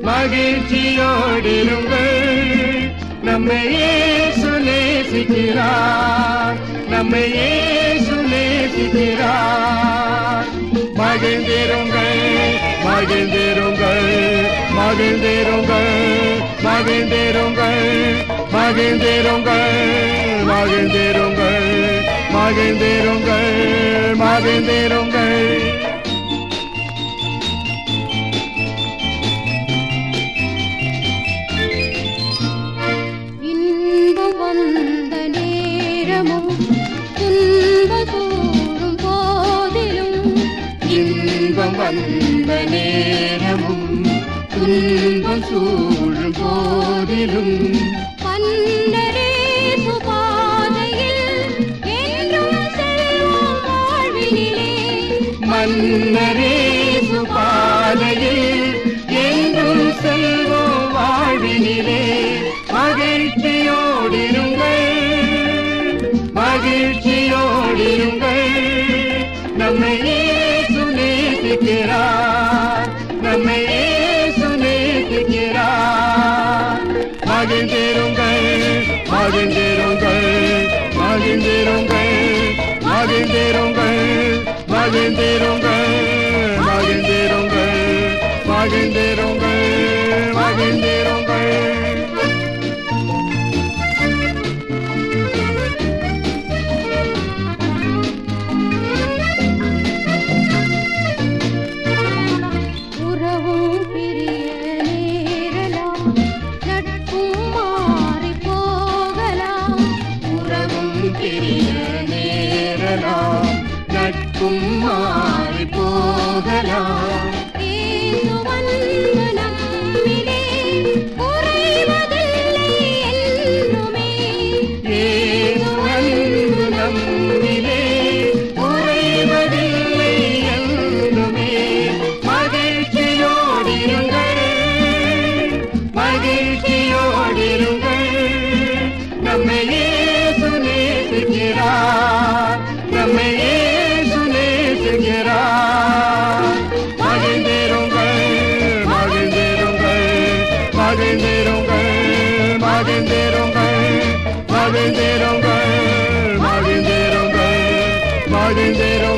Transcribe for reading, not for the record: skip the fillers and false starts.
மகிழ்ச்சியோடிருங்கள். நம்மை இயேசு நேசிக்கிறார், நம்மை இயேசு நேசிக்கிறார். மகிழ்ந்திருங்கள், மகிழ்ந்திருங்கள், மகிழ்ந்திருங்கள், மகிழ்ந்திருங்கள், மகிழ்ந்திருங்கள், மகிழ்ந்திருங்கள், மகிழ்ந்திருங்கள், மகிழ்ந்திருங்கள். வந்த நேரமும் துன்பம் சூழும் போதிலும் பன்னரேசு பாதையில் என்றும் செல்வோம் வாழ்வினிலே. மன்னரேசு பாதையில் என்றும் செல்வோம் வாழ்வினிலே. மகிழ்ச்சியோடிருங்கள், மகிழ்ச்சியோடிருங்கள். நம்மை நேசிக்கிறார், நம்மை இயேசு நேசிக்கிறார். மகிழ்ந்திருங்கள், மகிழ்ந்திருங்கள், மகிழ்ந்திருங்கள், மகிழ்ந்திருங்கள், மகிழ்ந்திருங்கள், மகிழ்ந்திருங்கள், மகிழ்ந்திருங்கள், மகிழ்ந்திருங்கள். நட்பும் மாறி போகலாம். இயேசு வந்து நம்மிலே குறைவதில்லை என்றுமே. இயேசு வந்து நம்மிலே குறைவதில்லை என்றுமே. மகிழ்ச்சியோடிருங்கள், மகிழ்ச்சியோடிருங்கள். நம்மை இயேசு நேசிக்கிறார், நம்மை இயேசு நேசிக்கிறார். மகிழ்ந்திருங்கள், மகிழ்ந்திருங்கள், மகிழ்ந்திருங்கள், மகிழ்ந்திருங்கள், மகிழ்ந்திருங்கள், மகிழ்ந்திருங்கள், மகிழ்ந்திருங்கள்.